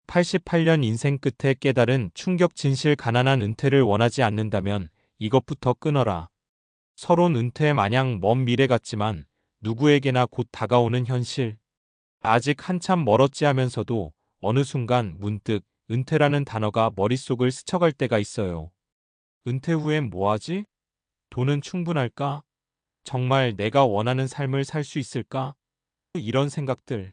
88년 인생 끝에 깨달은 충격 진실. 가난한 은퇴를 원하지 않는다면 이것부터 끊어라. 서론 은퇴 마냥 먼 미래 같지만 누구에게나 곧 다가오는 현실. 아직 한참 멀었지 하면서도 어느 순간 문득 은퇴라는 단어가 머릿속을 스쳐갈 때가 있어요. 은퇴 후엔 뭐 하지? 돈은 충분할까? 정말 내가 원하는 삶을 살 수 있을까? 이런 생각들.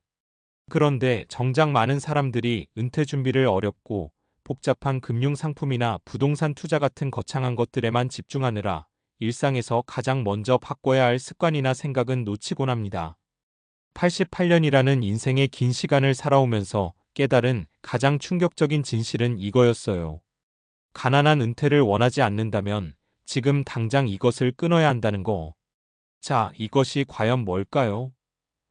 그런데 정작 많은 사람들이 은퇴 준비를 어렵고 복잡한 금융상품이나 부동산 투자 같은 거창한 것들에만 집중하느라 일상에서 가장 먼저 바꿔야 할 습관이나 생각은 놓치곤 합니다. 88년이라는 인생의 긴 시간을 살아오면서 깨달은 가장 충격적인 진실은 이거였어요. 가난한 은퇴를 원하지 않는다면 지금 당장 이것을 끊어야 한다는 거. 자, 이것이 과연 뭘까요?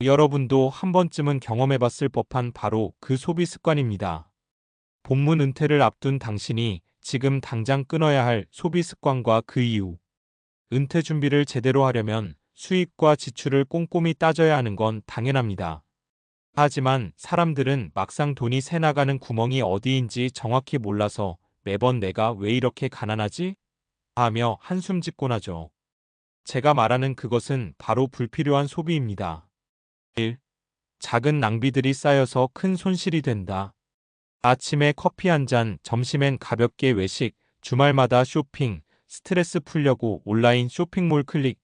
여러분도 한 번쯤은 경험해봤을 법한 바로 그 소비 습관입니다. 본문 은퇴를 앞둔 당신이 지금 당장 끊어야 할 소비 습관과 그 이유. 은퇴 준비를 제대로 하려면 수입과 지출을 꼼꼼히 따져야 하는 건 당연합니다. 하지만 사람들은 막상 돈이 새 나가는 구멍이 어디인지 정확히 몰라서 매번 내가 왜 이렇게 가난하지? 하며 한숨 짓곤 하죠. 제가 말하는 그것은 바로 불필요한 소비입니다. 1. 작은 낭비들이 쌓여서 큰 손실이 된다. 아침에 커피 한 잔, 점심엔 가볍게 외식, 주말마다 쇼핑, 스트레스 풀려고 온라인 쇼핑몰 클릭.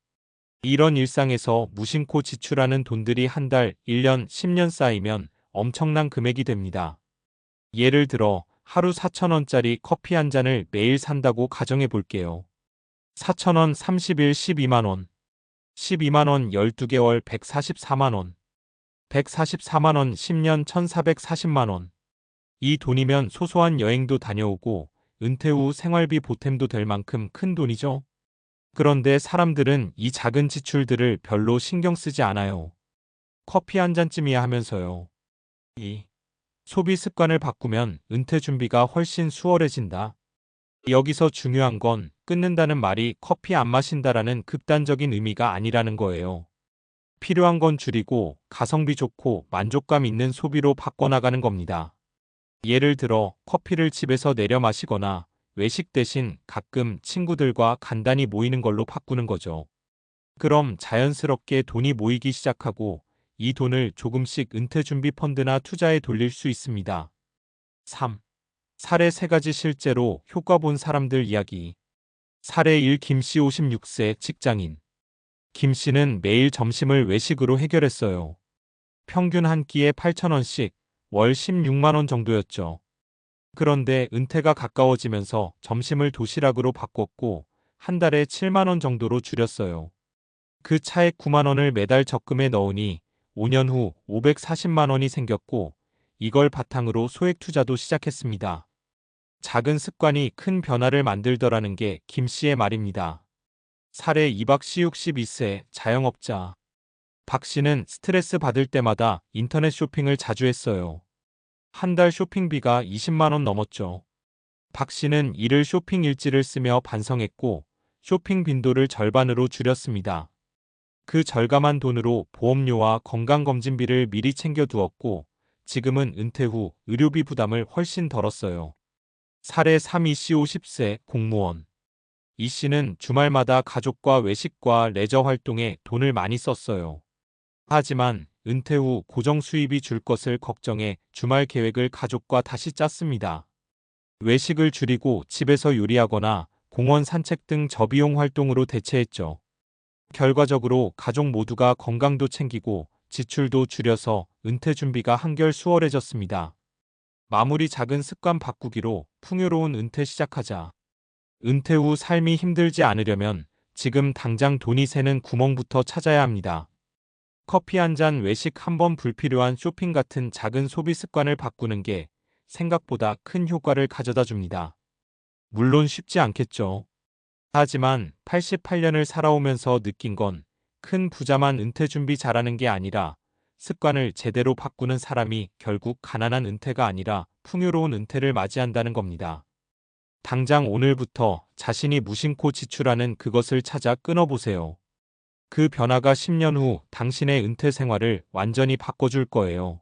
이런 일상에서 무심코 지출하는 돈들이 한 달, 1년, 10년 쌓이면 엄청난 금액이 됩니다. 예를 들어 하루 4,000원짜리 커피 한 잔을 매일 산다고 가정해 볼게요. 4,000원 30일 12만 원. 12만 원 12개월 144만 원. 144만 원 10년 1,440만 원. 이 돈이면 소소한 여행도 다녀오고 은퇴 후 생활비 보탬도 될 만큼 큰 돈이죠. 그런데 사람들은 이 작은 지출들을 별로 신경 쓰지 않아요. 커피 한 잔쯤이야 하면서요. 2. 소비 습관을 바꾸면 은퇴 준비가 훨씬 수월해진다. 여기서 중요한 건 끊는다는 말이 커피 안 마신다라는 극단적인 의미가 아니라는 거예요. 필요한 건 줄이고 가성비 좋고 만족감 있는 소비로 바꿔나가는 겁니다. 예를 들어 커피를 집에서 내려 마시거나 외식 대신 가끔 친구들과 간단히 모이는 걸로 바꾸는 거죠. 그럼 자연스럽게 돈이 모이기 시작하고 이 돈을 조금씩 은퇴 준비 펀드나 투자에 돌릴 수 있습니다. 3. 사례 3가지 실제로 효과 본 사람들 이야기. 사례 1. 김씨 56세 직장인. 김씨는 매일 점심을 외식으로 해결했어요. 평균 한 끼에 8,000원씩, 월 16만 원 정도였죠. 그런데 은퇴가 가까워지면서 점심을 도시락으로 바꿨고 한 달에 7만 원 정도로 줄였어요. 그 차액 9만 원을 매달 적금에 넣으니 5년 후 540만 원이 생겼고 이걸 바탕으로 소액 투자도 시작했습니다. 작은 습관이 큰 변화를 만들더라는 게 김 씨의 말입니다. 사례 2. 박 씨 62세 자영업자. 박 씨는 스트레스 받을 때마다 인터넷 쇼핑을 자주 했어요. 한 달 쇼핑비가 20만 원 넘었죠. 박 씨는 이를 쇼핑 일지를 쓰며 반성했고 쇼핑 빈도를 절반으로 줄였습니다. 그 절감한 돈으로 보험료와 건강검진비를 미리 챙겨두었고 지금은 은퇴 후 의료비 부담을 훨씬 덜었어요. 사례 3. 이 씨 50세 공무원. 이 씨는 주말마다 가족과 외식과 레저 활동에 돈을 많이 썼어요. 하지만 은퇴 후 고정 수입이 줄 것을 걱정해 주말 계획을 가족과 다시 짰습니다. 외식을 줄이고 집에서 요리하거나 공원 산책 등 저비용 활동으로 대체했죠. 결과적으로 가족 모두가 건강도 챙기고 지출도 줄여서 은퇴 준비가 한결 수월해졌습니다. 마무리. 작은 습관 바꾸기로 풍요로운 은퇴 시작하자. 은퇴 후 삶이 힘들지 않으려면 지금 당장 돈이 새는 구멍부터 찾아야 합니다. 커피 한 잔, 외식 한 번, 불필요한 쇼핑 같은 작은 소비 습관을 바꾸는 게 생각보다 큰 효과를 가져다 줍니다. 물론 쉽지 않겠죠. 하지만 88년을 살아오면서 느낀 건 큰 부자만 은퇴 준비 잘하는 게 아니라 습관을 제대로 바꾸는 사람이 결국 가난한 은퇴가 아니라 풍요로운 은퇴를 맞이한다는 겁니다. 당장 오늘부터 자신이 무심코 지출하는 그것을 찾아 끊어보세요. 그 변화가 10년 후 당신의 은퇴 생활을 완전히 바꿔줄 거예요.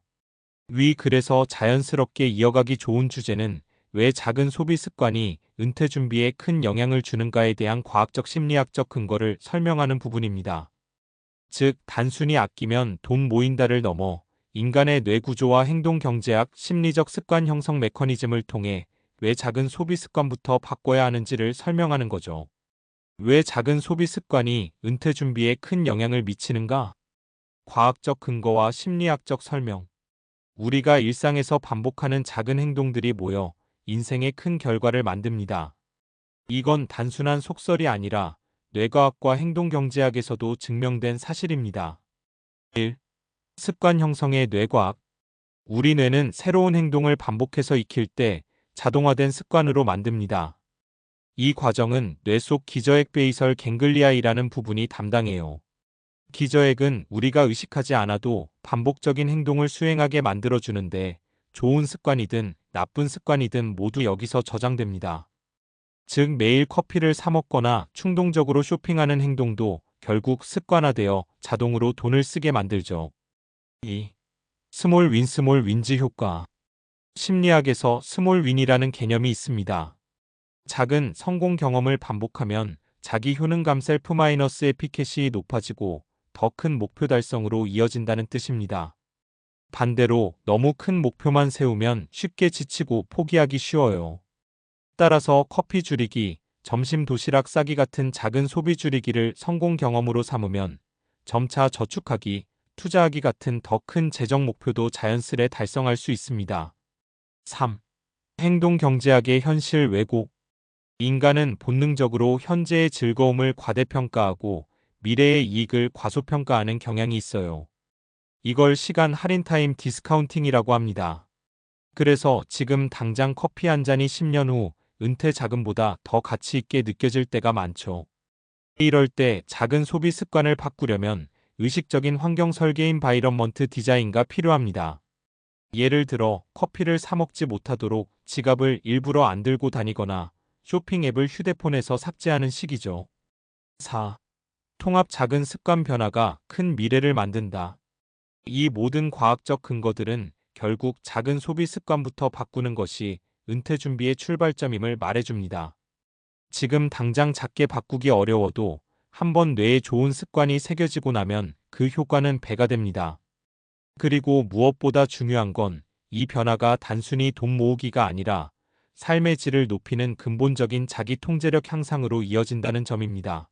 그래서 자연스럽게 이어가기 좋은 주제는 왜 작은 소비 습관이 은퇴 준비에 큰 영향을 주는가에 대한 과학적 심리학적 근거를 설명하는 부분입니다. 즉, 단순히 아끼면 돈 모인다를 넘어 인간의 뇌 구조와 행동 경제학, 심리적 습관 형성 메커니즘을 통해 왜 작은 소비 습관부터 바꿔야 하는지를 설명하는 거죠. 왜 작은 소비 습관이 은퇴 준비에 큰 영향을 미치는가? 과학적 근거와 심리학적 설명. 우리가 일상에서 반복하는 작은 행동들이 모여 인생의 큰 결과를 만듭니다. 이건 단순한 속설이 아니라 뇌과학과 행동경제학에서도 증명된 사실입니다. 1. 습관 형성의 뇌과학. 우리 뇌는 새로운 행동을 반복해서 익힐 때 자동화된 습관으로 만듭니다. 이 과정은 뇌 속 기저핵 베이설 갱글리아이라는 부분이 담당해요. 기저핵은 우리가 의식하지 않아도 반복적인 행동을 수행하게 만들어주는데 좋은 습관이든 나쁜 습관이든 모두 여기서 저장됩니다. 즉 매일 커피를 사 먹거나 충동적으로 쇼핑하는 행동도 결국 습관화되어 자동으로 돈을 쓰게 만들죠. 2. 스몰 윈 스몰 윈즈 효과. 심리학에서 스몰 윈이라는 개념이 있습니다. 작은 성공 경험을 반복하면 자기 효능감 셀프 마이너스 에피켓이 높아지고 더 큰 목표 달성으로 이어진다는 뜻입니다. 반대로 너무 큰 목표만 세우면 쉽게 지치고 포기하기 쉬워요. 따라서 커피 줄이기, 점심 도시락 싸기 같은 작은 소비 줄이기를 성공 경험으로 삼으면 점차 저축하기, 투자하기 같은 더 큰 재정 목표도 자연스레 달성할 수 있습니다. 3. 행동 경제학의 현실 왜곡. 인간은 본능적으로 현재의 즐거움을 과대평가하고 미래의 이익을 과소평가하는 경향이 있어요. 이걸 시간 할인 타임 디스카운팅이라고 합니다. 그래서 지금 당장 커피 한 잔이 10년 후 은퇴 자금보다 더 가치 있게 느껴질 때가 많죠. 이럴 때 작은 소비 습관을 바꾸려면 의식적인 환경 설계 인바이런먼트 디자인가 필요합니다. 예를 들어 커피를 사 먹지 못하도록 지갑을 일부러 안 들고 다니거나 쇼핑 앱을 휴대폰에서 삭제하는 식이죠. 4. 통합 작은 습관 변화가 큰 미래를 만든다. 이 모든 과학적 근거들은 결국 작은 소비 습관부터 바꾸는 것이 은퇴 준비의 출발점임을 말해줍니다. 지금 당장 작게 바꾸기 어려워도 한번 뇌에 좋은 습관이 새겨지고 나면 그 효과는 배가 됩니다. 그리고 무엇보다 중요한 건 이 변화가 단순히 돈 모으기가 아니라 삶의 질을 높이는 근본적인 자기 통제력 향상으로 이어진다는 점입니다.